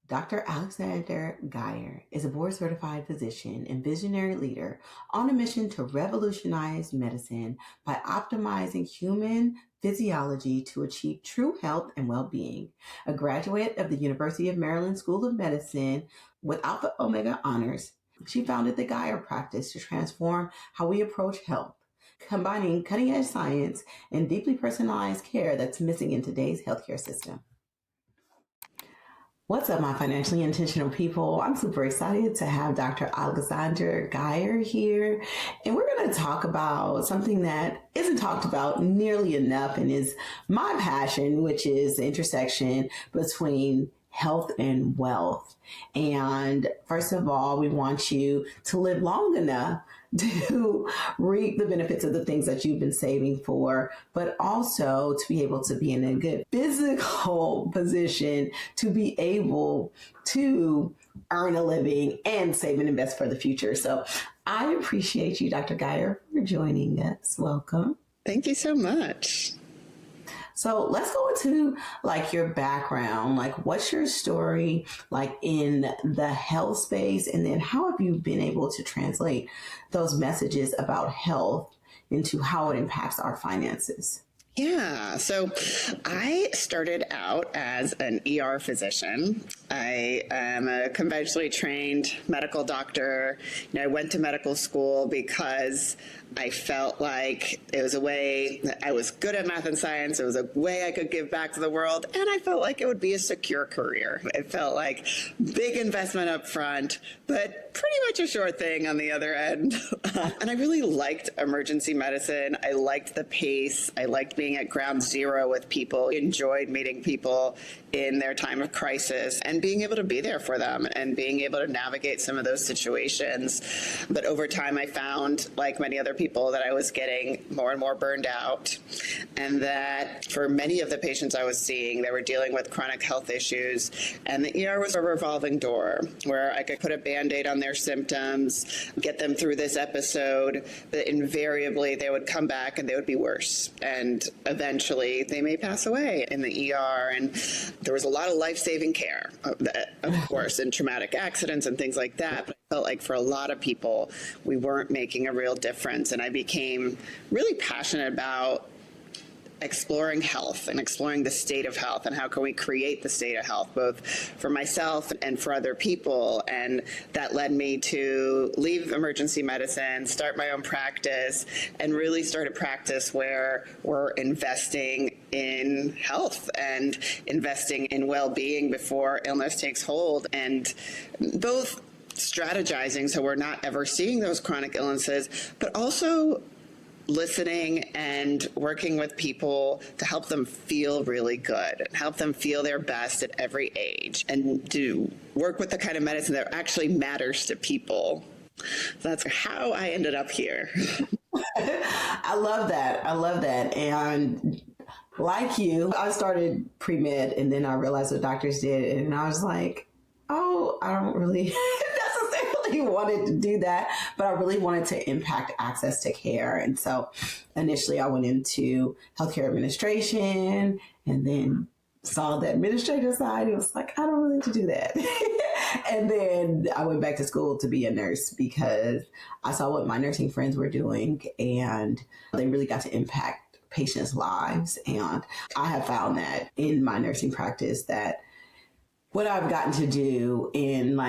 Dr. Aleksandra Gajer is a board-certified physician and visionary leader on a mission to revolutionize medicine by optimizing human physiology to achieve true health and well-being. A graduate of the University of Maryland School of Medicine with Alpha Omega honors, she founded the Gajer Practice to transform how we approach health, combining cutting-edge science and deeply personalized care that's missing in today's healthcare system. What's up, my financially intentional people? I'm super excited to have Dr. Aleksandra Gajer here, and we're going to talk about something that isn't talked about nearly enough and is my passion, which is the intersection between health and wealth. And first of all, we want you to live long enough to reap the benefits of the things that you've been saving for, but also to be able to be in a good physical position to be able to earn a living and save and invest for the future. So I appreciate you, Dr. Gajer, for joining us. Welcome. Thank you so much. So let's go into your background, what's your story in the health space, and then how have you been able to translate those messages about health into how it impacts our finances? Yeah, so I started out as an ER physician. I am a conventionally trained medical doctor. I went to medical school because I felt like it was a way that I was good at math and science. It was a way I could give back to the world, and I felt like it would be a secure career. It felt like big investment up front, but pretty much a sure thing on the other end. And I really liked emergency medicine. I liked the pace. I liked being at ground zero with people. I enjoyed meeting people in their time of crisis and being able to be there for them and being able to navigate some of those situations. But over time, I found, like many other people, that I was getting more and more burned out, and that for many of the patients I was seeing, they were dealing with chronic health issues, and the ER was a revolving door where I could put a Band-Aid on their symptoms, get them through this episode, but invariably they would come back and they would be worse, and eventually they may pass away in the ER. And there was a lot of life-saving care, of course, in traumatic accidents and things like that. But I felt like for a lot of people, we weren't making a real difference. And I became really passionate about exploring health and exploring the state of health and how can we create the state of health, both for myself and for other people. And that led me to leave emergency medicine, start my own practice, and really start a practice where we're investing in health and investing in well-being before illness takes hold, and both strategizing so we're not ever seeing those chronic illnesses, but also listening and working with people to help them feel really good and help them feel their best at every age, and to work with the kind of medicine that actually matters to people. So that's how I ended up here. I love that. And like you, I started pre-med and then I realized what doctors did, and I was like, oh, I don't really necessarily wanted to do that, but I really wanted to impact access to care. And so initially I went into healthcare administration and then saw the administrative side. It was like, I don't really need to do that. And then I went back to school to be a nurse because I saw what my nursing friends were doing and they really got to impact patients' lives. And I have found that in my nursing practice that what I've gotten to do in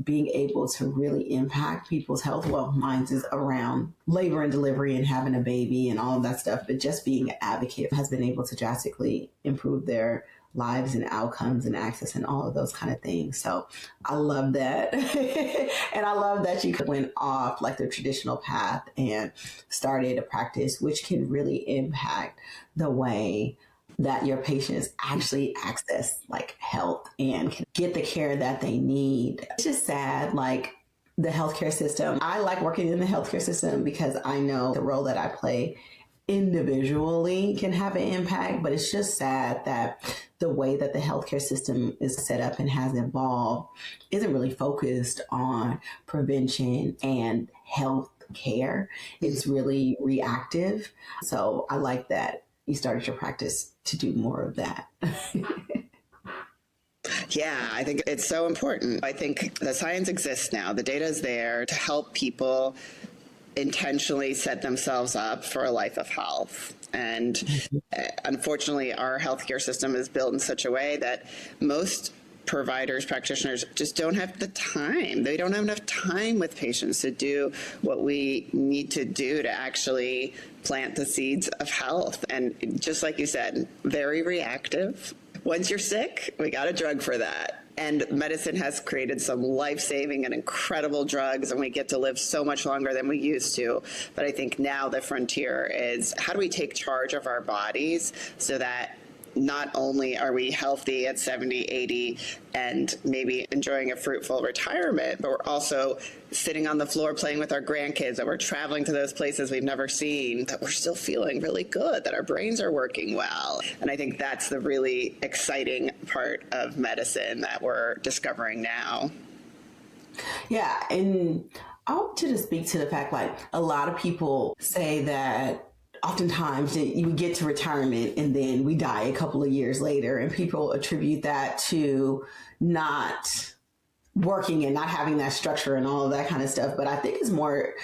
being able to really impact people's health, well, mine is around labor and delivery and having a baby and all of that stuff, but just being an advocate has been able to drastically improve their lives and outcomes and access and all of those kind of things. So I love that. And I love that you went off the traditional path and started a practice which can really impact the way that your patients actually access health and can get the care that they need. It's just sad, the healthcare system. I like working in the healthcare system because I know the role that I play individually can have an impact, but it's just sad that the way that the healthcare system is set up and has evolved isn't really focused on prevention and health care. It's really reactive. So I like that you started your practice to do more of that. Yeah, I think it's so important. I think the science exists now. The data is there to help people intentionally set themselves up for a life of health. And unfortunately, our healthcare system is built in such a way that most providers, practitioners just don't have the time. They don't have enough time with patients to do what we need to do to actually plant the seeds of health. And just like you said, very reactive. Once you're sick, we got a drug for that. And medicine has created some life-saving and incredible drugs, and we get to live so much longer than we used to. But I think now the frontier is, how do we take charge of our bodies so that not only are we healthy at 70, 80, and maybe enjoying a fruitful retirement, but we're also sitting on the floor playing with our grandkids, that we're traveling to those places we've never seen, that we're still feeling really good, that our brains are working well. And I think that's the really exciting part of medicine that we're discovering now. Yeah, and I want to just speak to the fact, like, a lot of people say that oftentimes you get to retirement and then we die a couple of years later, and people attribute that to not working and not having that structure and all of that kind of stuff. But I think it's more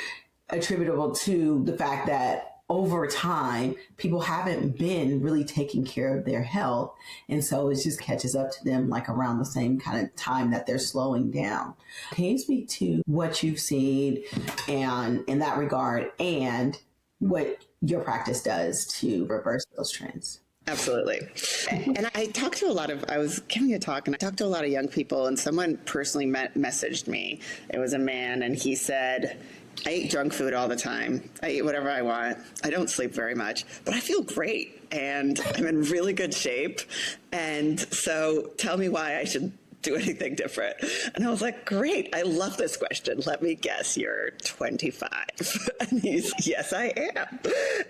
attributable to the fact that over time, people haven't been really taking care of their health. And so it just catches up to them like around the same kind of time that they're slowing down. Can you speak to what you've seen and in that regard, and what your practice does to reverse those trends? Absolutely. And I was giving a talk and I talked to a lot of young people, and someone personally messaged me. It was a man, and he said, I eat junk food all the time. I eat whatever I want. I don't sleep very much, but I feel great and I'm in really good shape. And so tell me why I should do anything different. And I was like, great, I love this question. Let me guess, you're 25. And he's, yes, I am.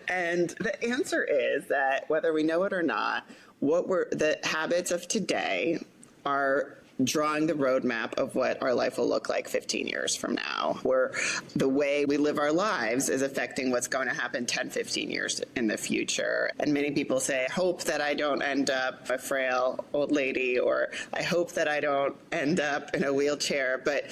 And the answer is that whether we know it or not, the habits of today are drawing the roadmap of what our life will look like 15 years from now, where the way we live our lives is affecting what's going to happen 10, 15 years in the future. And many people say, I hope that I don't end up a frail old lady, or I hope that I don't end up in a wheelchair, but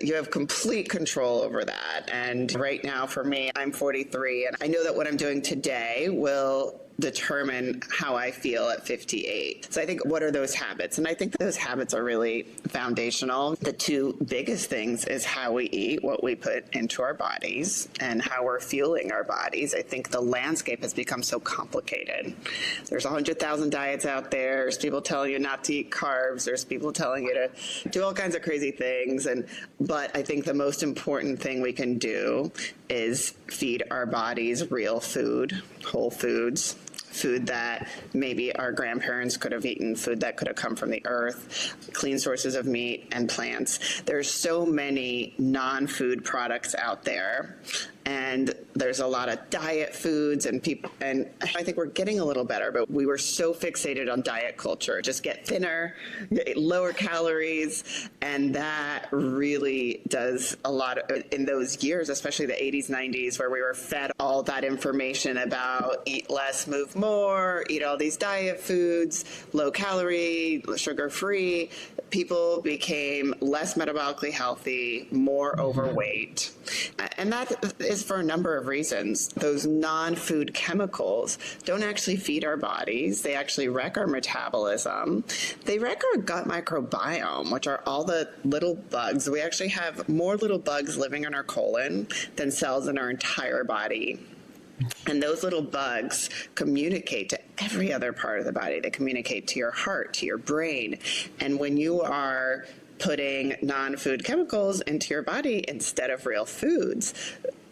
you have complete control over that. And right now for me, I'm 43, and I know that what I'm doing today will determine how I feel at 58. So I think, what are those habits? And I think those habits are really foundational. The two biggest things is how we eat, what we put into our bodies, and how we're fueling our bodies. I think the landscape has become so complicated. There's 100,000 diets out there. There's people telling you not to eat carbs. There's people telling you to do all kinds of crazy things. But I think the most important thing we can do is feed our bodies real food, whole foods, food that maybe our grandparents could have eaten, food that could have come from the earth, clean sources of meat and plants. There's so many non-food products out there, and there's a lot of diet foods and I think we're getting a little better, but we were so fixated on diet culture. Just get thinner, lower calories, and that really does a lot in those years, especially the 80s, 90s, where we were fed all that information about eat less, move more, eat all these diet foods, low calorie, sugar free. People became less metabolically healthy, more overweight. And that is for a number of reasons. Those non-food chemicals don't actually feed our bodies. They actually wreck our metabolism. They wreck our gut microbiome, which are all the little bugs. We actually have more little bugs living in our colon than cells in our entire body. And those little bugs communicate to every other part of the body. They communicate to your heart, to your brain. And when you are putting non-food chemicals into your body instead of real foods,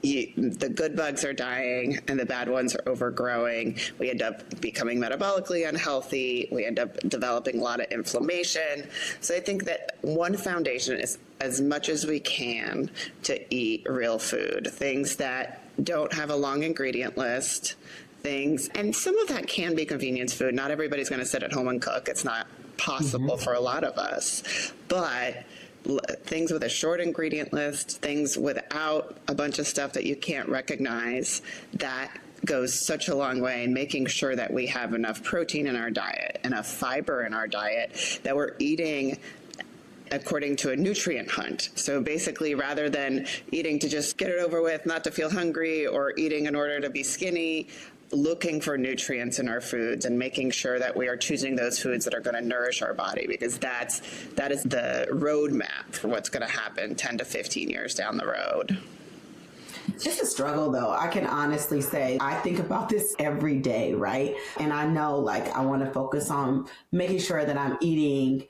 the good bugs are dying and the bad ones are overgrowing. We end up becoming metabolically unhealthy. We end up developing a lot of inflammation. So I think that one foundation is, as much as we can, to eat real food, things that don't have a long ingredient list, things, and some of that can be convenience food. Not everybody's going to sit at home and cook. It's not possible for a lot of us, but things with a short ingredient list, things without a bunch of stuff that you can't recognize, that goes such a long way in making sure that we have enough protein in our diet, enough fiber in our diet, that we're eating according to a nutrient hunt. So basically, rather than eating to just get it over with, not to feel hungry, or eating in order to be skinny, looking for nutrients in our foods and making sure that we are choosing those foods that are going to nourish our body, because that is the roadmap for what's going to happen 10 to 15 years down the road. It's a struggle, though. I can honestly say I think about this every day, right? And I know, like, I want to focus on making sure that I'm eating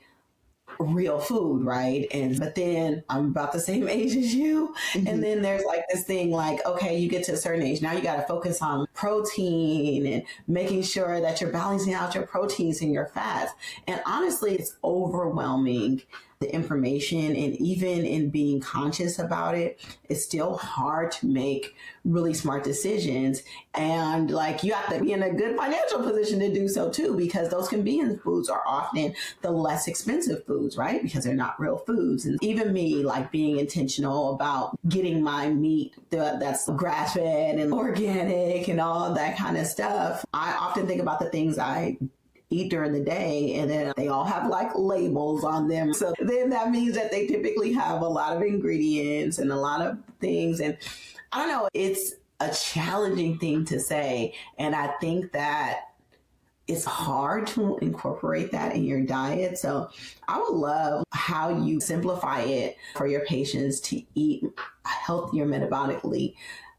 real food, right? But then I'm about the same age as you. Mm-hmm. And then there's like this thing like, okay, you get to a certain age. Now you got to focus on protein and making sure that you're balancing out your proteins and your fats. And honestly, it's overwhelming, the information, and even in being conscious about it, it's still hard to make really smart decisions. And like, you have to be in a good financial position to do so too, because those convenience foods are often the less expensive foods, right? Because they're not real foods. And even me, like, being intentional about getting my meat that's grass fed and organic and all that kind of stuff. I often think about the things I eat during the day, and then they all have like labels on them. So then that means that they typically have a lot of ingredients and a lot of things. And I don't know, it's a challenging thing to say. And I think that it's hard to incorporate that in your diet. So I would love how you simplify it for your patients to eat healthier metabolically,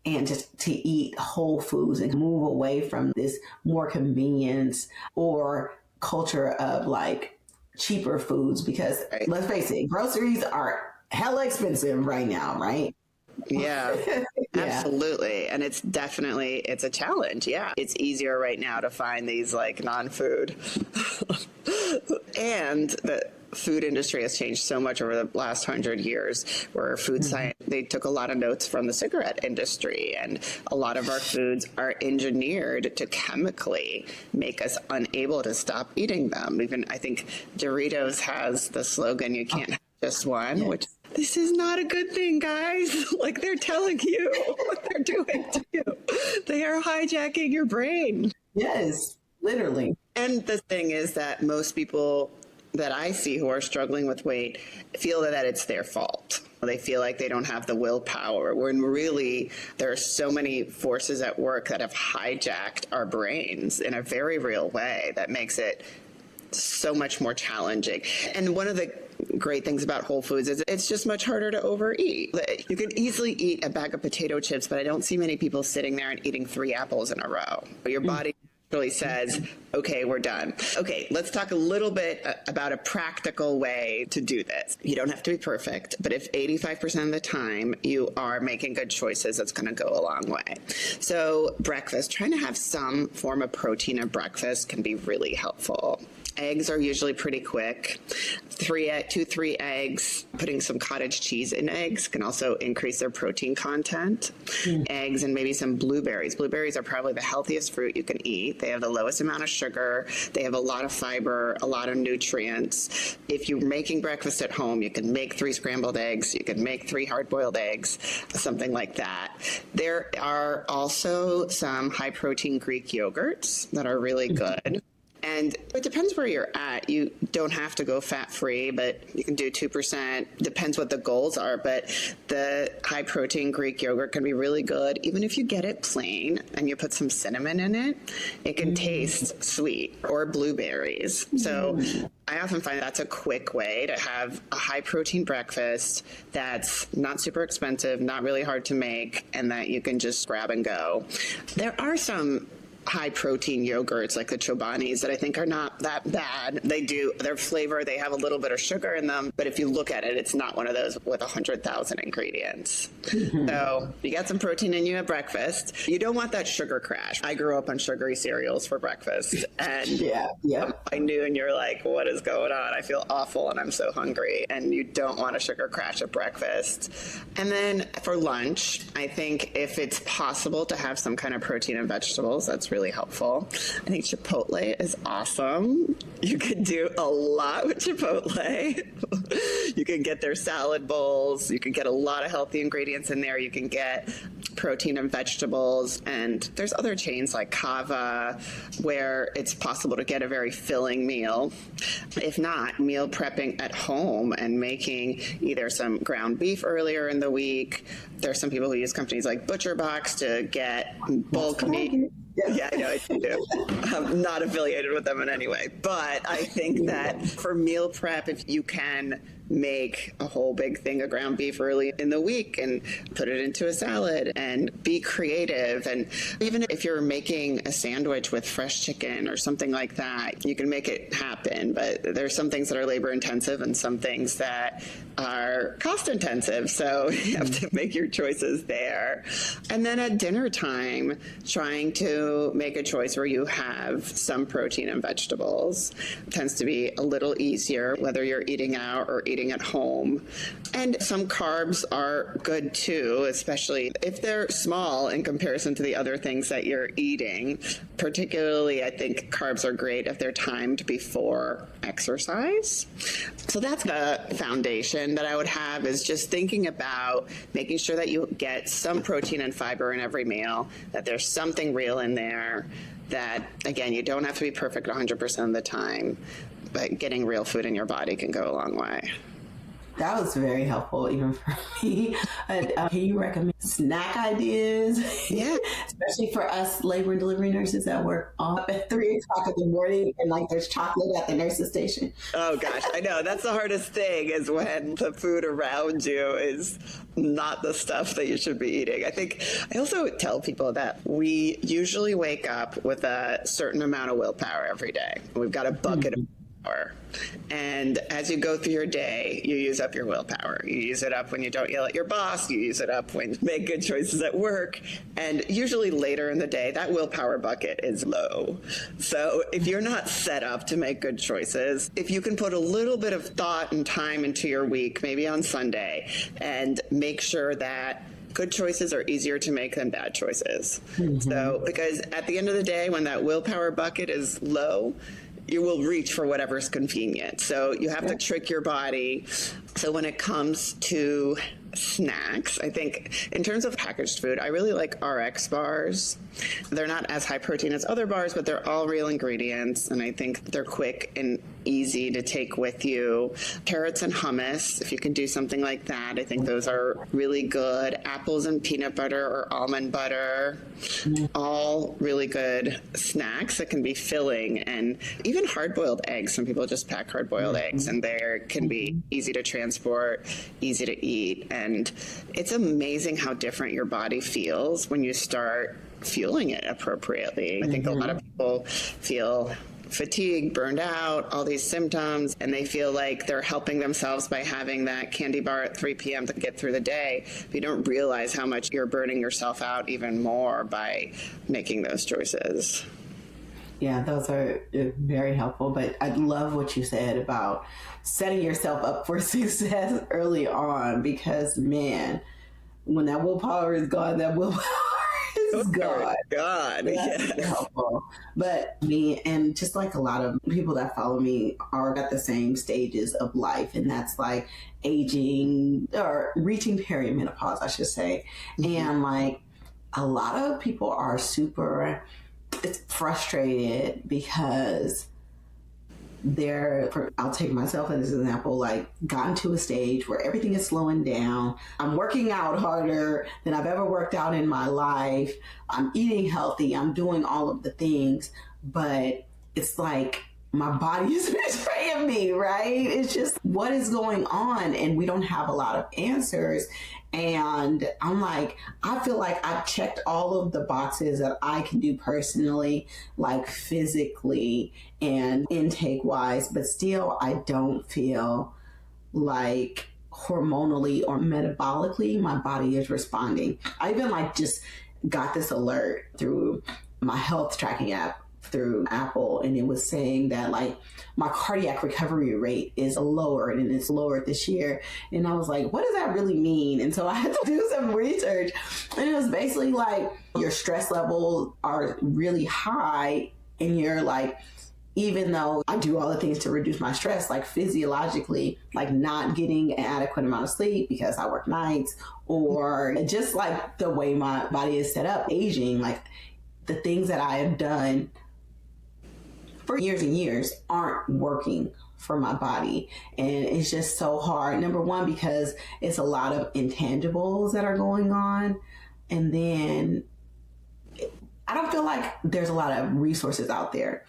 and just to eat whole foods and move away from this more convenience or culture of like cheaper foods, because let's face it, groceries are hella expensive right now, right? Yeah, absolutely. And it's a challenge. Yeah. It's easier right now to find these like non-food and the food industry has changed so much over the last 100 years, where food science, they took a lot of notes from the cigarette industry, and a lot of our foods are engineered to chemically make us unable to stop eating them. Even I think Doritos has the slogan, "You can't have just one," which this is not a good thing, guys. Like, they're telling you what they're doing to you. They are hijacking your brain. Yes, literally. And the thing is that most people that I see who are struggling with weight feel that it's their fault. They feel like they don't have the willpower, when really there are so many forces at work that have hijacked our brains in a very real way that makes it so much more challenging. And one of the great things about whole foods is it's just much harder to overeat. You can easily eat a bag of potato chips, but I don't see many people sitting there and eating 3 apples in a row. Your body really says, okay, we're done. Okay, let's talk a little bit about a practical way to do this. You don't have to be perfect, but if 85% of the time you are making good choices, that's going to go a long way. So breakfast, trying to have some form of protein at breakfast can be really helpful. Eggs are usually pretty quick. 3 eggs. Putting some cottage cheese in eggs can also increase their protein content. Eggs and maybe some blueberries. Blueberries are probably the healthiest fruit you can eat. They have the lowest amount of sugar. They have a lot of fiber, a lot of nutrients. If you're making breakfast at home, you can make 3 scrambled eggs. You can make 3 hard-boiled eggs, something like that. There are also some high-protein Greek yogurts that are really good. And it depends where you're at. You don't have to go fat-free, but you can do 2%. Depends what the goals are. But the high-protein Greek yogurt can be really good. Even if you get it plain and you put some cinnamon in it, it can taste sweet, or blueberries. So I often find that's a quick way to have a high-protein breakfast that's not super expensive, not really hard to make, and that you can just grab and go. There are some high protein yogurts like the Chobanis that I think are not that bad. They do their flavor, they have a little bit of sugar in them, but if you look at it, it's not one of those with 100,000 ingredients. So you got some protein in you at breakfast. You don't want that sugar crash. I grew up on sugary cereals for breakfast, and I knew, and you're like, what is going on? I feel awful and I'm so hungry, and you don't want a sugar crash at breakfast. And then for lunch, I think if it's possible to have some kind of protein and vegetables, that's really helpful. I think Chipotle is awesome. You can do a lot with Chipotle. You can get their salad bowls. You can get a lot of healthy ingredients in there. You can get protein and vegetables. And there's other chains like Kava where it's possible to get a very filling meal. If not, meal prepping at home and making either some ground beef earlier in the week. There's some people who use companies like ButcherBox to get bulk meat. Yeah, I know, I do. I'm not affiliated with them in any way. But I think that for meal prep, if you can make a whole big thing of ground beef early in the week and put it into a salad and be creative. And even if you're making a sandwich with fresh chicken or something like that, you can make it happen. But there's some things that are labor intensive and some things that are cost intensive. So you have to make your choices there. And then at dinner time, trying to make a choice where you have some protein and vegetables tends to be a little easier, whether you're eating out or eating at home. And some carbs are good too, especially if they're small in comparison to the other things that you're eating. Particularly, I think carbs are great if they're timed before exercise. So that's the foundation that I would have, is just thinking about making sure that you get some protein and fiber in every meal, that there's something real in there, that, again, you don't have to be perfect 100% of the time, but getting real food in your body can go a long way. That was very helpful, even for me. Can you recommend snack ideas? Yeah. Especially for us labor and delivery nurses that work up at 3 o'clock in the morning and like there's chocolate at the nurse's station. Oh gosh, I know. That's the hardest thing, is when the food around you is not the stuff that you should be eating. I also tell people that we usually wake up with a certain amount of willpower every day. We've got a bucket of willpower. And as you go through your day, you use up your willpower. You use it up when you don't yell at your boss. You use it up when you make good choices at work. And usually later in the day, that willpower bucket is low. So if you're not set up to make good choices, if you can put a little bit of thought and time into your week, maybe on Sunday, and make sure that good choices are easier to make than bad choices. Mm-hmm. So, because at the end of the day, when that willpower bucket is low, you will reach for whatever's convenient. So you have to trick your body. So when it comes to snacks, I think in terms of packaged food, I really like RX bars. They're not as high protein as other bars, but they're all real ingredients. And I think they're quick and easy to take with you. Carrots and hummus, if you can do something like that, I think those are really good. Apples and peanut butter or almond butter, all really good snacks that can be filling. And even hard-boiled eggs. Some people just pack hard-boiled eggs, and they can be easy to transport, easy to eat. And it's amazing how different your body feels when you start fueling it appropriately. I think a lot of people feel fatigue, burned out, all these symptoms, and they feel like they're helping themselves by having that candy bar at 3 p.m. to get through the day. But you don't realize how much you're burning yourself out even more by making those choices. Yeah, those are very helpful. But I love what you said about setting yourself up for success early on, because, man, when that willpower is gone, that willpower is gone. God, that's helpful. But me, and just like a lot of people that follow me, are at the same stages of life, and that's like aging or reaching perimenopause, I should say. And like a lot of people are it's frustrated because I'll take myself as an example, like gotten to a stage where everything is slowing down. I'm working out harder than I've ever worked out in my life. I'm eating healthy. I'm doing all of the things, but it's like my body is betraying me, right? It's just, what is going on? And we don't have a lot of answers. And I'm like, I feel like I've checked all of the boxes that I can do personally, like physically and intake wise, but still I don't feel like hormonally or metabolically my body is responding. I even like just got this alert through my health tracking app through Apple, and it was saying that like my cardiac recovery rate is lower, and it's lower this year. And I was like, what does that really mean? And so I had to do some research, and it was basically like your stress levels are really high, and you're like even though I do all the things to reduce my stress, like physiologically, like not getting an adequate amount of sleep because I work nights, or just like the way my body is set up, aging, like the things that I have done for years and years aren't working for my body. And it's just so hard. Number one, because it's a lot of intangibles that are going on. And then I don't feel like there's a lot of resources out there.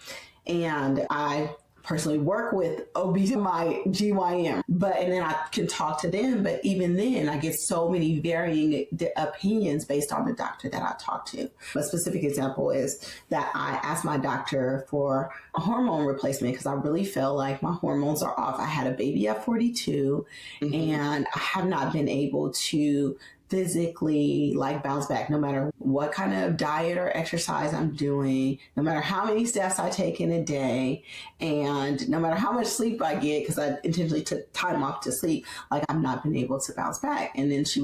And I personally work with OBs in my GYM, and then I can talk to them. But even then, I get so many varying opinions based on the doctor that I talk to. A specific example is that I asked my doctor for a hormone replacement because I really felt like my hormones are off. I had a baby at 42, and I have not been able to physically like bounce back, no matter what kind of diet or exercise I'm doing, no matter how many steps I take in a day, and no matter how much sleep I get, because I intentionally took time off to sleep, like I've not been able to bounce back. And then she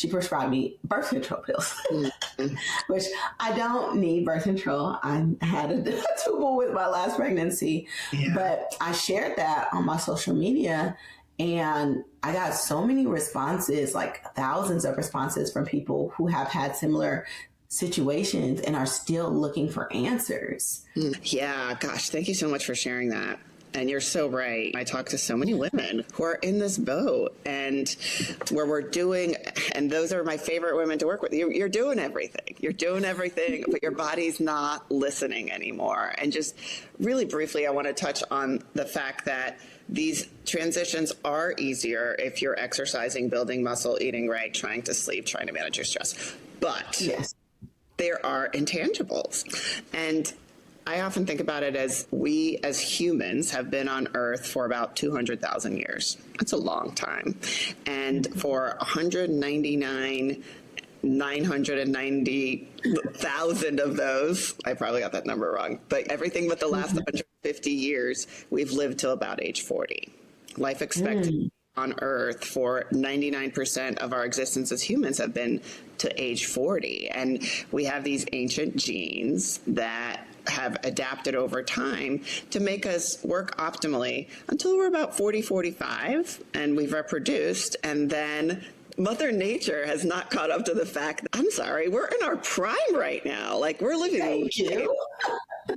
prescribed me birth control pills, which I don't need birth control. I had a tubal with my last pregnancy, but I shared that on my social media. And I got so many responses, like thousands of responses from people who have had similar situations and are still looking for answers. Yeah, gosh, thank you so much for sharing that. And you're so right. I talk to so many women who are in this boat, and where we're doing, and those are my favorite women to work with. You're doing everything. You're doing everything, but your body's not listening anymore. And just really briefly, I want to touch on the fact that these transitions are easier if you're exercising, building muscle, eating right, trying to sleep, trying to manage your stress. But there are intangibles. And I often think about it as we as humans have been on Earth for about 200,000 years. That's a long time. And for 990,000 of those, I probably got that number wrong, but everything but the last 150 years, we've lived till about age 40. Life expectancy on Earth for 99% of our existence as humans have been to age 40. And we have these ancient genes that have adapted over time to make us work optimally until we're about 40, 45, and we've reproduced, and then Mother Nature has not caught up to the fact that, I'm sorry, we're in our prime right now. Like, we're living. Thank you.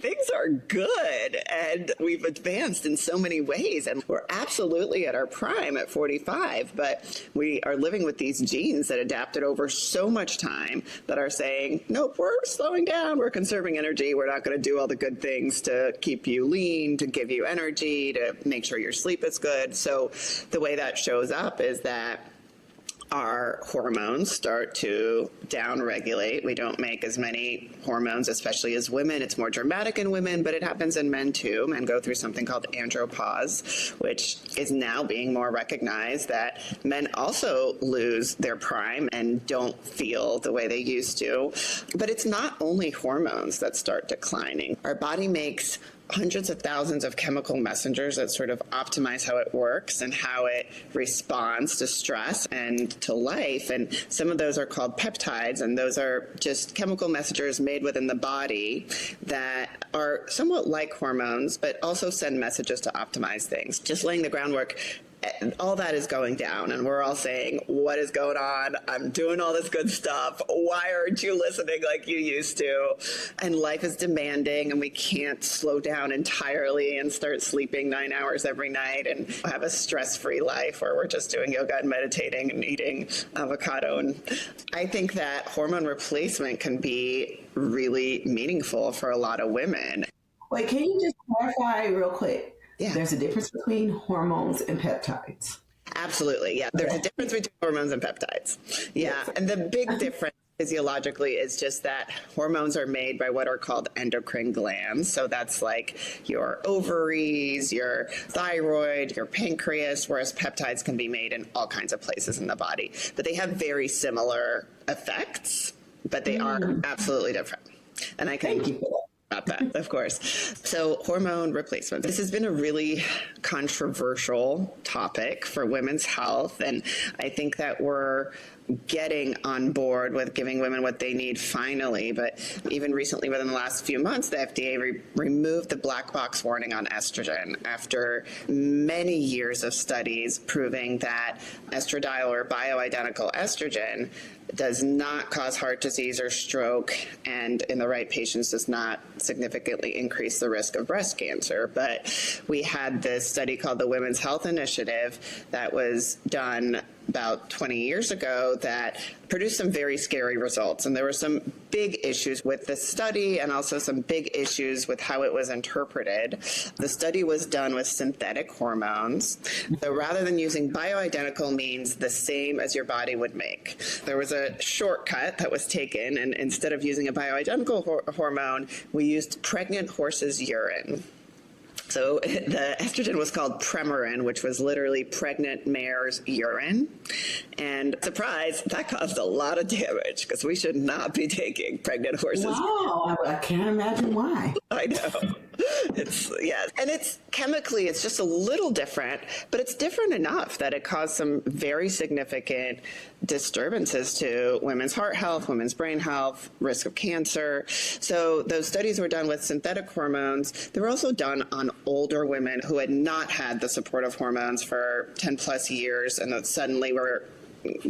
Things are good, and we've advanced in so many ways, and we're absolutely at our prime at 45, but we are living with these genes that adapted over so much time that are saying, nope, we're slowing down, we're conserving energy, we're not going to do all the good things to keep you lean, to give you energy, to make sure your sleep is good. So the way that shows up is that our hormones start to downregulate. We don't make as many hormones, especially as women. It's more dramatic in women, but it happens in men too. Men go through something called andropause, which is now being more recognized, that men also lose their prime and don't feel the way they used to. But it's not only hormones that start declining. Our body makes hundreds of thousands of chemical messengers that sort of optimize how it works and how it responds to stress and to life. And some of those are called peptides, and those are just chemical messengers made within the body that are somewhat like hormones, but also send messages to optimize things. Just laying the groundwork. All that is going down, and we're all saying, what is going on? I'm doing all this good stuff. Why aren't you listening like you used to? And life is demanding, and we can't slow down entirely and start sleeping 9 hours every night and have a stress-free life where we're just doing yoga and meditating and eating avocado. And I think that hormone replacement can be really meaningful for a lot of women. Wait, can you just clarify real quick? Yeah. There's a difference between hormones and peptides. Absolutely. Yeah. There's a difference between hormones and peptides. Yeah. And the big difference physiologically is just that hormones are made by what are called endocrine glands. So that's like your ovaries, your thyroid, your pancreas, whereas peptides can be made in all kinds of places in the body. But they have very similar effects, but they are absolutely different. And I can Thank you for that. About that, of course. So hormone replacement. This has been a really controversial topic for women's health. And I think that we're getting on board with giving women what they need finally. But even recently, within the last few months, the FDA removed the black box warning on estrogen after many years of studies proving that estradiol or bioidentical estrogen does not cause heart disease or stroke, and in the right patients does not significantly increase the risk of breast cancer. But we had this study called the Women's Health Initiative that was done about 20 years ago that produced some very scary results. And there were some big issues with the study and also some big issues with how it was interpreted. The study was done with synthetic hormones. So rather than using bioidentical means the same as your body would make. There was a shortcut that was taken, and instead of using a bioidentical hormone, we used pregnant horses' urine. So the estrogen was called Premarin, which was literally pregnant mare's urine. And surprise, that caused a lot of damage because we should not be taking pregnant horses. Wow, I can't imagine why. I know. And it's chemically, it's just a little different, but it's different enough that it caused some very significant disturbances to women's heart health, women's brain health, risk of cancer. So those studies were done with synthetic hormones. They were also done on older women who had not had the supportive hormones for 10 plus years and that suddenly were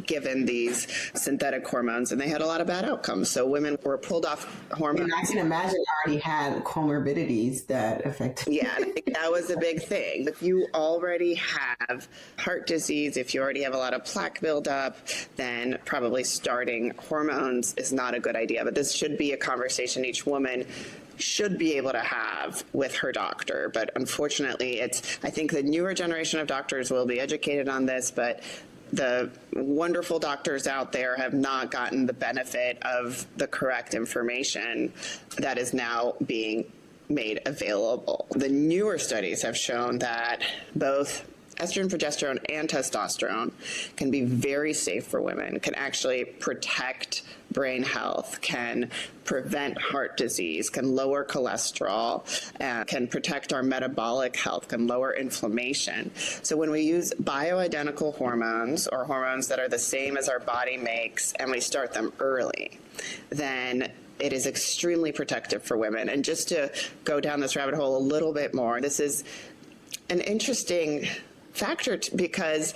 given these synthetic hormones, and they had a lot of bad outcomes. So women were pulled off hormones. And I can imagine already had comorbidities that affected. Yeah, I think that was a big thing. If you already have heart disease, if you already have a lot of plaque buildup, then probably starting hormones is not a good idea. But this should be a conversation each woman should be able to have with her doctor. But unfortunately, I think the newer generation of doctors will be educated on this, but the wonderful doctors out there have not gotten the benefit of the correct information that is now being made available. The newer studies have shown that both estrogen, progesterone, and testosterone can be very safe for women, can actually protect brain health, can prevent heart disease, can lower cholesterol, can protect our metabolic health, can lower inflammation. So when we use bioidentical hormones or hormones that are the same as our body makes and we start them early, then it is extremely protective for women. And just to go down this rabbit hole a little bit more, this is an interesting factor because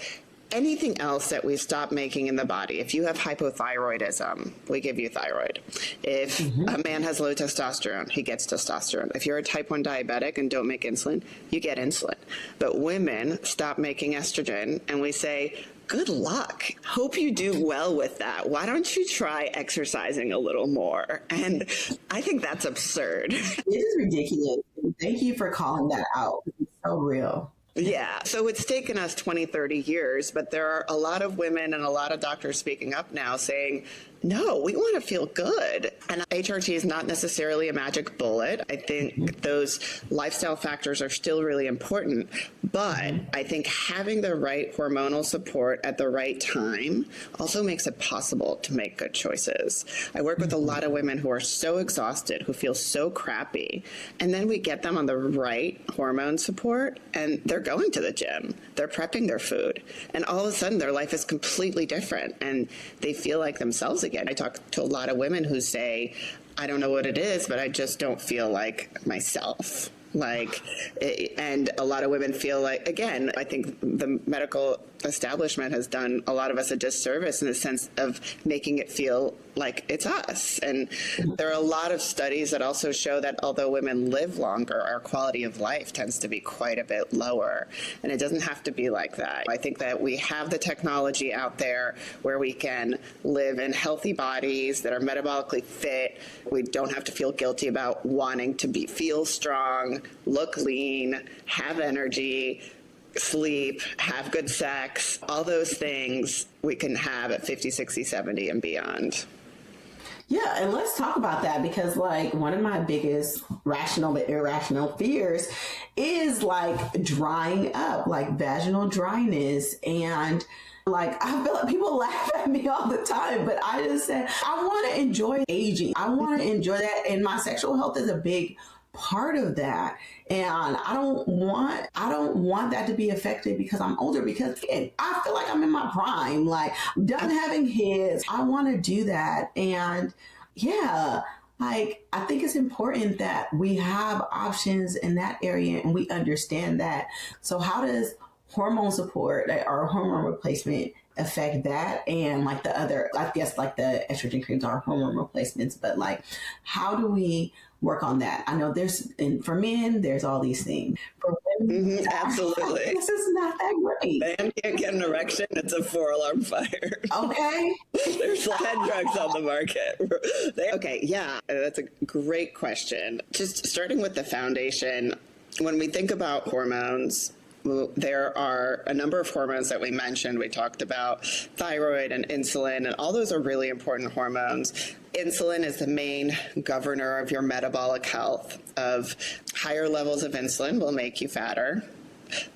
anything else that we stop making in the body, if you have hypothyroidism, we give you thyroid. If a man has low testosterone, he gets testosterone. If you're a type 1 diabetic and don't make insulin, you get insulin. But women stop making estrogen and we say, good luck. Hope you do well with that. Why don't you try exercising a little more? And I think that's absurd. It is ridiculous. Thank you for calling that out. It's so real. Yeah. So it's taken us 20, 30 years, but there are a lot of women and a lot of doctors speaking up now saying, no, we want to feel good. And HRT is not necessarily a magic bullet. I think those lifestyle factors are still really important. But I think having the right hormonal support at the right time also makes it possible to make good choices. I work with a lot of women who are so exhausted, who feel so crappy. And then we get them on the right hormone support and they're going to the gym. They're prepping their food. And all of a sudden their life is completely different and they feel like themselves again. I talk to a lot of women who say, I don't know what it is, but I just don't feel like myself. And a lot of women feel like, again, I think the medical establishment has done a lot of us a disservice in the sense of making it feel like it's us. And there are a lot of studies that also show that although women live longer, our quality of life tends to be quite a bit lower. And it doesn't have to be like that. I think that we have the technology out there where we can live in healthy bodies that are metabolically fit. We don't have to feel guilty about wanting to feel strong, look lean, have energy, sleep, have good sex. All those things we can have at 50, 60, 70 and beyond. Yeah, and let's talk about that because one of my biggest rational but irrational fears is drying up, vaginal dryness. And I feel like people laugh at me all the time, but I just said, I want to enjoy aging. I want to enjoy that. And my sexual health is a big part of that. And I don't want that to be affected because I'm older, because again, I feel like I'm in my prime, like I'm done having kids. I want to do that. And yeah, like I think it's important that we have options in that area and we understand that. So how does hormone support or hormone replacement affect that? And like the other, I guess like the estrogen creams are hormone replacements, but like how do we work on that? I know and for men, there's all these things. For women, absolutely. This is not that great. Man can't get an erection, it's a 4-alarm fire. Okay. There's 10 drugs on the market. Okay, yeah, that's a great question. Just starting with the foundation, when we think about hormones, there are a number of hormones that we mentioned. We talked about thyroid and insulin, and all those are really important hormones. Insulin is the main governor of your metabolic health. Of higher levels of insulin will make you fatter.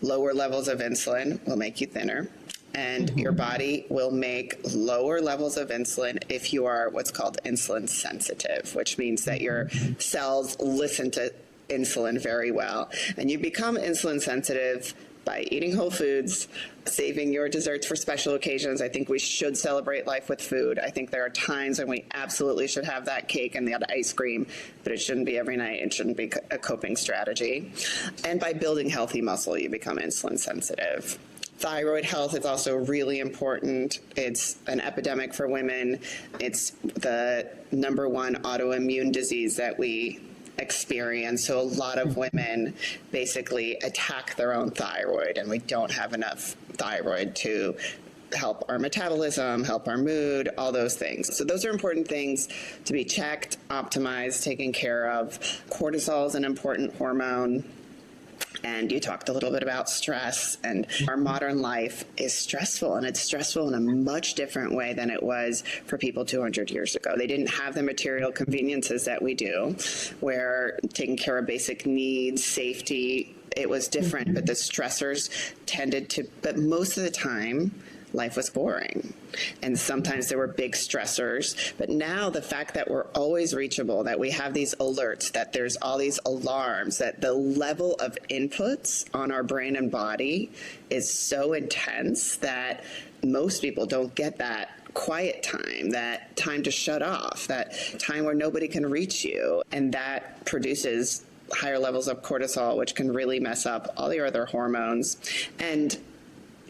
Lower levels of insulin will make you thinner. And your body will make lower levels of insulin if you are what's called insulin sensitive, which means that your cells listen to insulin very well. And you become insulin sensitive by eating whole foods, saving your desserts for special occasions. I think we should celebrate life with food. I think there are times when we absolutely should have that cake and that ice cream, but it shouldn't be every night. It shouldn't be a coping strategy. And by building healthy muscle, you become insulin sensitive. Thyroid health is also really important. It's an epidemic for women. It's the #1 autoimmune disease that we experience. So a lot of women basically attack their own thyroid, and we don't have enough thyroid to help our metabolism, help our mood, all those things. So those are important things to be checked, optimized, taken care of. Cortisol is an important hormone. And you talked a little bit about stress, and our modern life is stressful, and it's stressful in a much different way than it was for people 200 years ago. They didn't have the material conveniences that we do, where taking care of basic needs, safety, it was different, but the stressors tended to, but most of the time, life was boring. And sometimes there were big stressors. But now the fact that we're always reachable, that we have these alerts, that there's all these alarms, that the level of inputs on our brain and body is so intense that most people don't get that quiet time, that time to shut off, that time where nobody can reach you. And that produces higher levels of cortisol, which can really mess up all your other hormones. And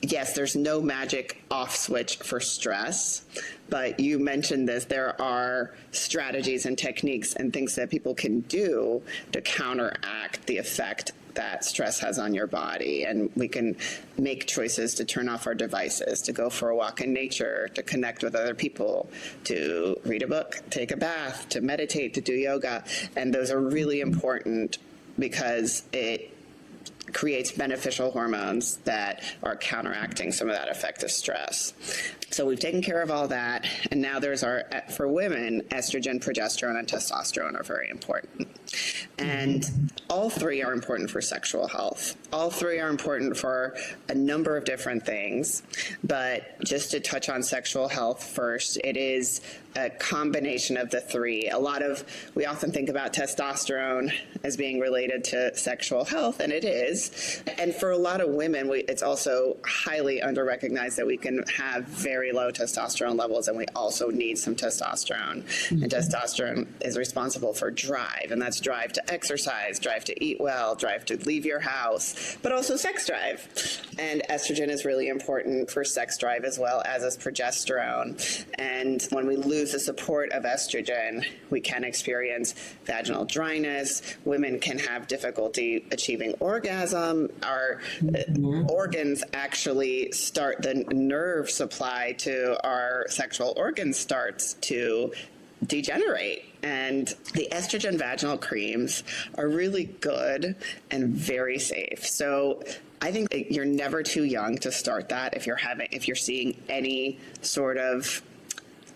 yes, there's no magic off switch for stress, but you mentioned this. There are strategies and techniques and things that people can do to counteract the effect that stress has on your body. And we can make choices to turn off our devices, to go for a walk in nature, to connect with other people, to read a book, take a bath, to meditate, to do yoga. And those are really important because it creates beneficial hormones that are counteracting some of that effect of stress. So we've taken care of all that, and now there's for women, estrogen, progesterone, and testosterone are very important. And all three are important for sexual health. All three are important for a number of different things, but just to touch on sexual health first, it is a combination of the three. We often think about testosterone as being related to sexual health, and it is. And for a lot of women, it's also highly under-recognized that we can have very low testosterone levels, and we also need some testosterone. Mm-hmm. And testosterone is responsible for drive, and that's drive to exercise, drive to eat well, drive to leave your house, but also sex drive. And estrogen is really important for sex drive as well, as is progesterone. And when we lose the support of estrogen, we can experience vaginal dryness. Women can have difficulty achieving orgasm. Our organs actually start, the nerve supply to our sexual organs starts to degenerate. And the estrogen vaginal creams are really good and very safe. So I think that you're never too young to start that if you're seeing any sort of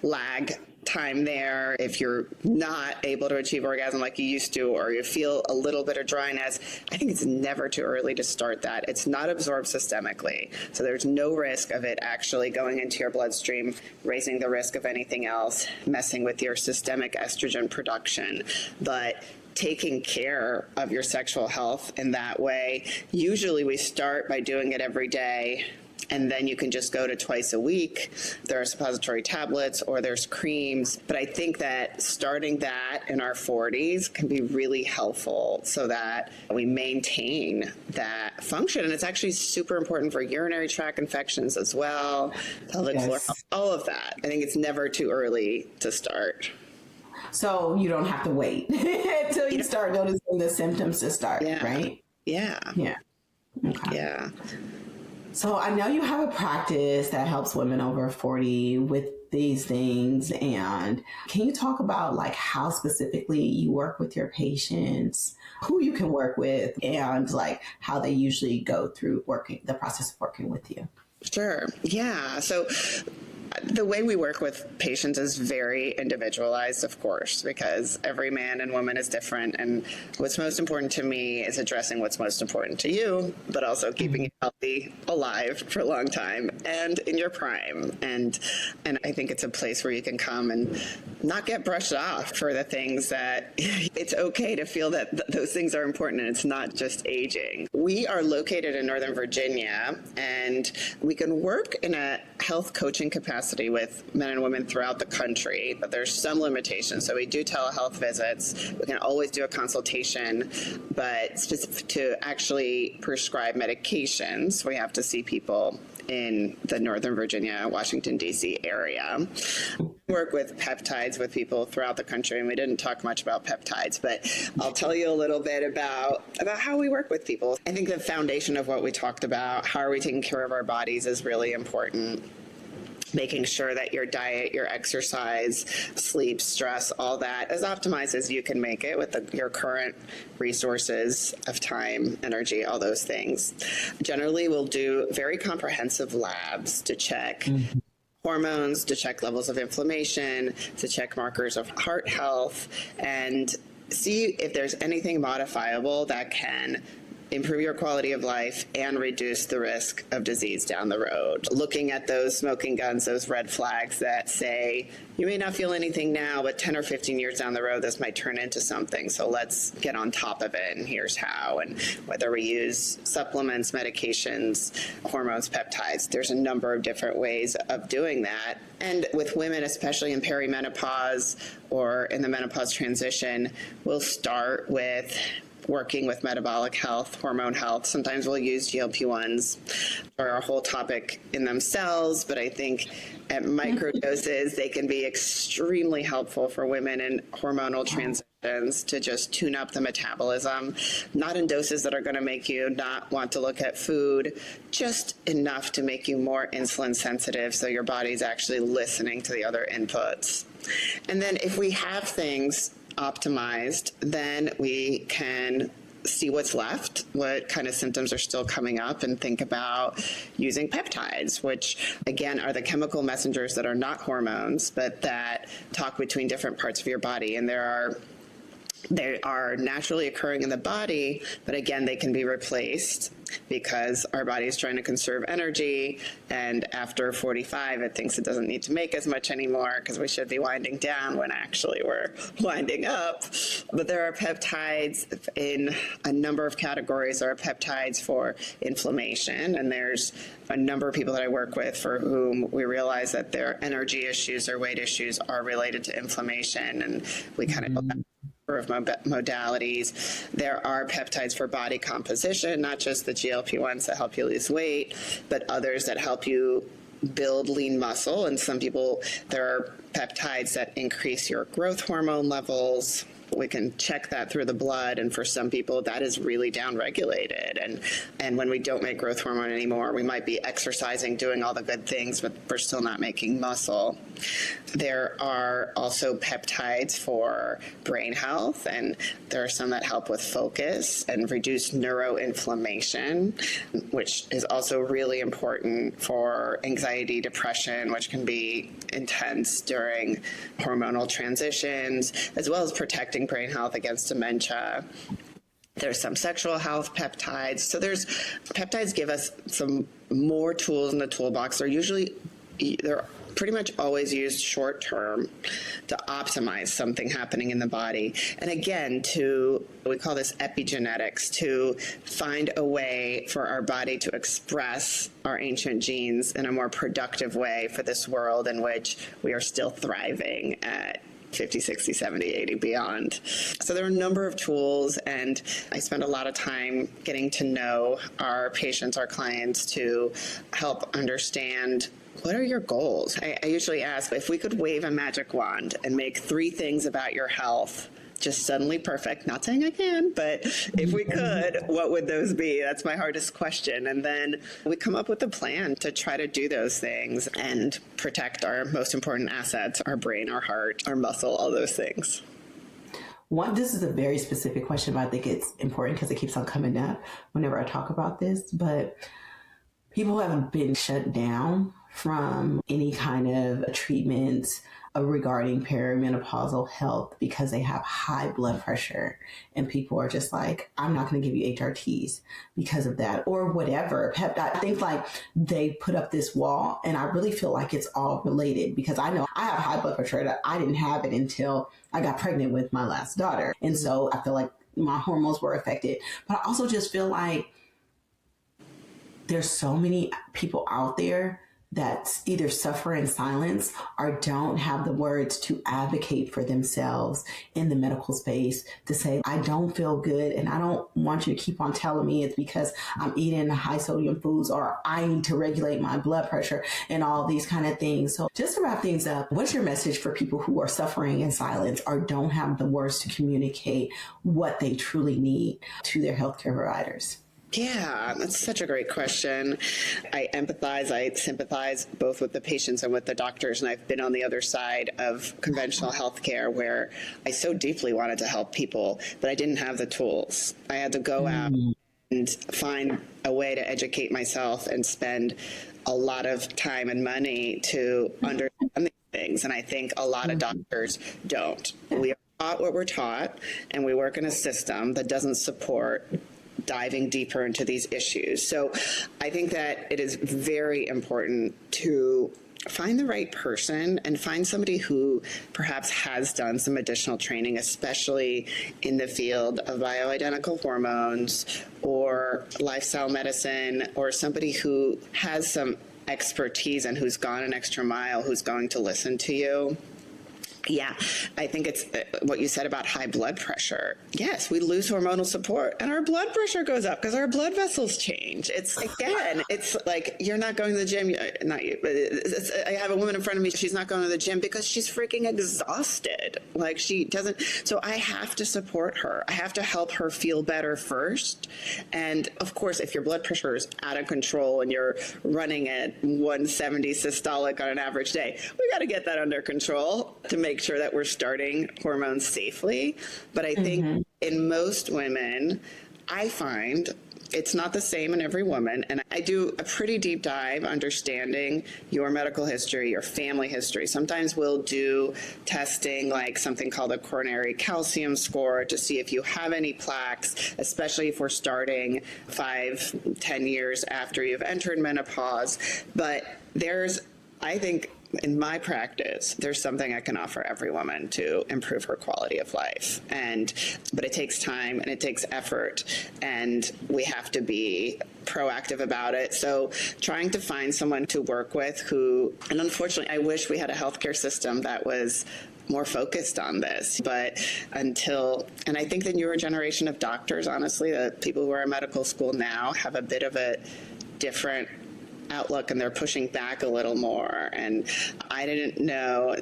lag time there, if you're not able to achieve orgasm like you used to, or you feel a little bit of dryness, I think it's never too early to start that. It's not absorbed systemically, so there's no risk of it actually going into your bloodstream, raising the risk of anything else, messing with your systemic estrogen production. But taking care of your sexual health in that way. Usually we start by doing it every day, and then you can just go to twice a week. There are suppository tablets or there's creams. But I think that starting that in our 40s can be really helpful so that we maintain that function. And it's actually super important for urinary tract infections as well, pelvic floor, all of that. I think it's never too early to start. So you don't have to wait until you start noticing the symptoms to start, right? Yeah. Yeah. Okay. Yeah. So I know you have a practice that helps women over 40 with these things. And can you talk about like how specifically you work with your patients, who you can work with, and like how they usually go through the process of working with you? Sure. Yeah. So the way we work with patients is very individualized, of course, because every man and woman is different. And what's most important to me is addressing what's most important to you, but also keeping you healthy, alive for a long time, and in your prime. And I think it's a place where you can come and not get brushed off for the things that it's okay to feel that those things are important, and it's not just aging. We are located in Northern Virginia, and we can work in a health coaching capacity with men and women throughout the country, but there's some limitations. So we do telehealth visits. We can always do a consultation, but specific to actually prescribe medications, we have to see people in the Northern Virginia, Washington, D.C. area. Work with peptides with people throughout the country, and we didn't talk much about peptides, but I'll tell you a little bit about how we work with people. I think the foundation of what we talked about, how are we taking care of our bodies, is really important. Making sure that your diet, your exercise, sleep, stress, all that, as optimized as you can make it with your current resources of time, energy, all those things. Generally, we'll do very comprehensive labs to check hormones, to check levels of inflammation, to check markers of heart health, and see if there's anything modifiable that can improve your quality of life and reduce the risk of disease down the road. Looking at those smoking guns, those red flags that say, you may not feel anything now, but 10 or 15 years down the road, this might turn into something. So let's get on top of it, and here's how. And whether we use supplements, medications, hormones, peptides, there's a number of different ways of doing that. And with women, especially in perimenopause or in the menopause transition, we'll start with working with metabolic health, hormone health. Sometimes we'll use GLP-1s for a whole topic in themselves, but I think at micro doses, they can be extremely helpful for women in hormonal transitions to just tune up the metabolism, not in doses that are going to make you not want to look at food, just enough to make you more insulin sensitive so your body's actually listening to the other inputs. And then if we have things optimized, then we can see what's left, what kind of symptoms are still coming up, and think about using peptides, which again are the chemical messengers that are not hormones, but that talk between different parts of your body. And they are naturally occurring in the body, but again, they can be replaced because our body is trying to conserve energy, and after 45, it thinks it doesn't need to make as much anymore because we should be winding down when actually we're winding up. But there are peptides in a number of categories. There are peptides for inflammation, and there's a number of people that I work with for whom we realize that their energy issues or weight issues are related to inflammation, and we kind of of modalities. There are peptides for body composition, not just the GLP-1s that help you lose weight, but others that help you build lean muscle. And some people, there are peptides that increase your growth hormone levels. We can check that through the blood, and for some people that is really downregulated. And when we don't make growth hormone anymore, we might be exercising, doing all the good things, but we're still not making muscle. There are also peptides for brain health, and there are some that help with focus and reduce neuroinflammation, which is also really important for anxiety, depression, which can be intense during hormonal transitions, as well as protecting brain health against dementia. There's some sexual health peptides. So peptides give us some more tools in the toolbox. They're pretty much always used short term to optimize something happening in the body. And again, we call this epigenetics, to find a way for our body to express our ancient genes in a more productive way for this world in which we are still thriving at 50, 60, 70, 80, beyond. So there are a number of tools, and I spend a lot of time getting to know our patients, our clients, to help understand, what are your goals? I usually ask, if we could wave a magic wand and make 3 things about your health just suddenly perfect, not saying I can, but if we could, what would those be? That's my hardest question. And then we come up with a plan to try to do those things and protect our most important assets, our brain, our heart, our muscle, all those things. This is a very specific question, but I think it's important because it keeps on coming up whenever I talk about this. But people have been shut down from any kind of treatments regarding perimenopausal health because they have high blood pressure, and people are just like, I'm not going to give you HRTs because of that, or whatever. I think like they put up this wall, and I really feel like it's all related, because I know I have high blood pressure. I didn't have it until I got pregnant with my last daughter. And so I feel like my hormones were affected, but I also just feel like there's so many people out there that either suffer in silence or don't have the words to advocate for themselves in the medical space, to say, I don't feel good and I don't want you to keep on telling me it's because I'm eating high sodium foods, or I need to regulate my blood pressure and all these kind of things. So just to wrap things up, what's your message for people who are suffering in silence or don't have the words to communicate what they truly need to their healthcare providers? Yeah, that's such a great question. I empathize, I sympathize both with the patients and with the doctors, and I've been on the other side of conventional healthcare where I so deeply wanted to help people, but I didn't have the tools. I had to go out and find a way to educate myself and spend a lot of time and money to understand these things, and I think a lot of doctors don't. We are taught what we're taught, and we work in a system that doesn't support diving deeper into these issues. So I think that it is very important to find the right person and find somebody who perhaps has done some additional training, especially in the field of bioidentical hormones or lifestyle medicine, or somebody who has some expertise and who's gone an extra mile, who's going to listen to you. Yeah, I think it's what you said about high blood pressure. Yes, we lose hormonal support and our blood pressure goes up because our blood vessels change. It's like you're not going to the gym. Not you. I have a woman in front of me. She's not going to the gym because she's freaking exhausted. Like she doesn't. So I have to support her. I have to help her feel better first. And of course, if your blood pressure is out of control and you're running at 170 systolic on an average day, we got to get that under control to make sure that we're starting hormones safely. But I think in most women, I find it's not the same in every woman. And I do a pretty deep dive understanding your medical history, your family history. Sometimes we'll do testing like something called a coronary calcium score to see if you have any plaques, especially if we're starting 5-10 years after you've entered menopause. But I think in my practice, there's something I can offer every woman to improve her quality of life. But it takes time and it takes effort, and we have to be proactive about it. So trying to find someone to work with and unfortunately, I wish we had a healthcare system that was more focused on this. And I think the newer generation of doctors, honestly, the people who are in medical school now have a bit of a different outlook, and they're pushing back a little more. And I didn't know,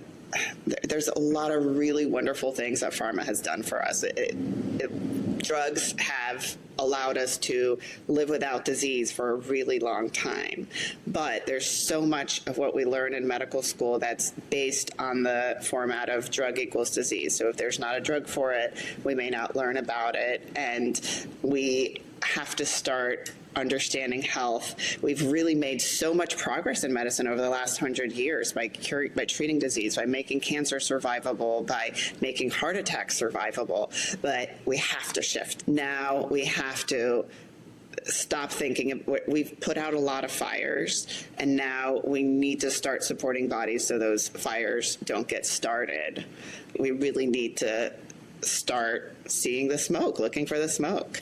there's a lot of really wonderful things that pharma has done for us. Drugs have allowed us to live without disease for a really long time. But there's so much of what we learn in medical school that's based on the format of drug equals disease. So if there's not a drug for it, we may not learn about it. And we have to start understanding health. We've really made so much progress in medicine over the last 100 years by treating disease, by making cancer survivable, by making heart attacks survivable. But we have to shift. Now we have to stop thinking we've put out a lot of fires, and now we need to start supporting bodies so those fires don't get started. We really need to start seeing the smoke, looking for the smoke.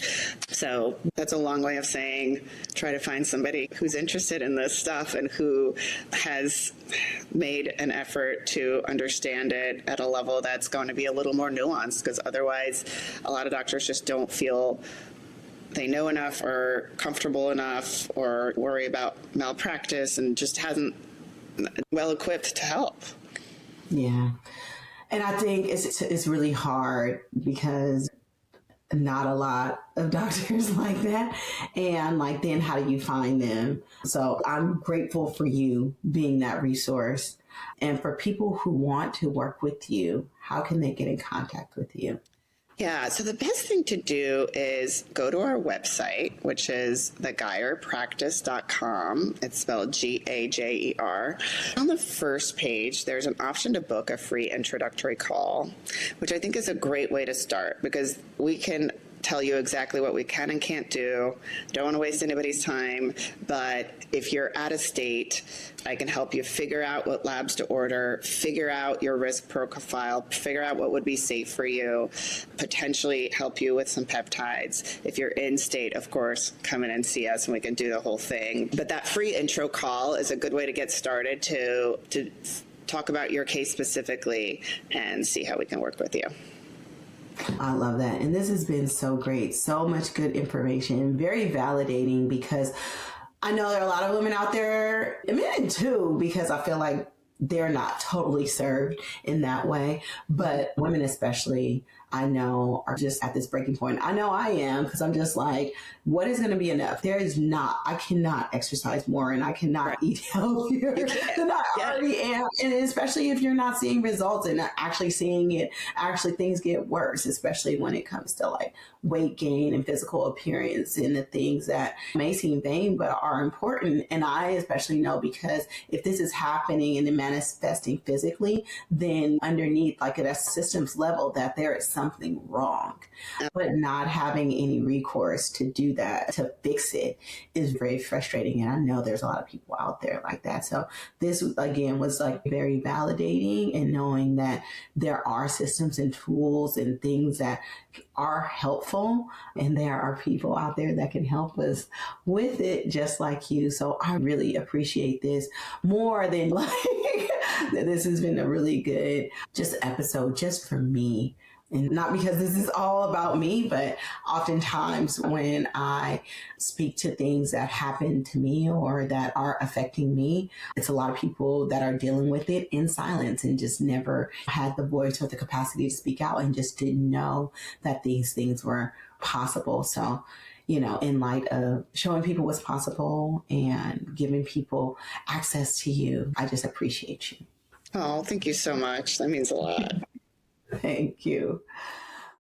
So that's a long way of saying, try to find somebody who's interested in this stuff and who has made an effort to understand it at a level that's going to be a little more nuanced, because otherwise a lot of doctors just don't feel they know enough or comfortable enough or worry about malpractice and just hasn't well equipped to help. Yeah. And I think it's really hard because not a lot of doctors like that. And like, then how do you find them? So I'm grateful for you being that resource. And for people who want to work with you, how can they get in contact with you? Yeah, so the best thing to do is go to our website, which is thegajerpractice.com. It's spelled Gajer. On the first page, there's an option to book a free introductory call, which I think is a great way to start, because we can tell you exactly what we can and can't do. Don't want to waste anybody's time, but if you're out of state, I can help you figure out what labs to order, figure out your risk profile, figure out what would be safe for you, potentially help you with some peptides. If you're in state, of course, come in and see us and we can do the whole thing. But that free intro call is a good way to get started to talk about your case specifically and see how we can work with you. I love that. And this has been so great. So much good information, very validating, because I know there are a lot of women out there, and men too, because I feel like they're not totally served in that way. But women especially, I know, are just at this breaking point. I know I am, because I'm just like, what is going to be enough? There is not, I cannot exercise more and I cannot eat healthier than I already am. And especially if you're not seeing results and not actually seeing it, actually things get worse, especially when it comes to like weight gain and physical appearance and the things that may seem vain but are important. And I especially know, because if this is happening and then manifesting physically, then underneath, like at a systems level, that there is something wrong. But not having any recourse to do that, to fix it, is very frustrating. And I know there's a lot of people out there like that. So this, again, was like very validating, and knowing that there are systems and tools and things that are helpful, and there are people out there that can help us with it, just like you. So I really appreciate this more than like, this has been a really good just episode just for me. And not because this is all about me, but oftentimes when I speak to things that happen to me or that are affecting me, it's a lot of people that are dealing with it in silence and just never had the voice or the capacity to speak out, and just didn't know that these things were possible. So, you know, in light of showing people what's possible and giving people access to you, I just appreciate you. Oh, thank you so much. That means a lot. Thank you.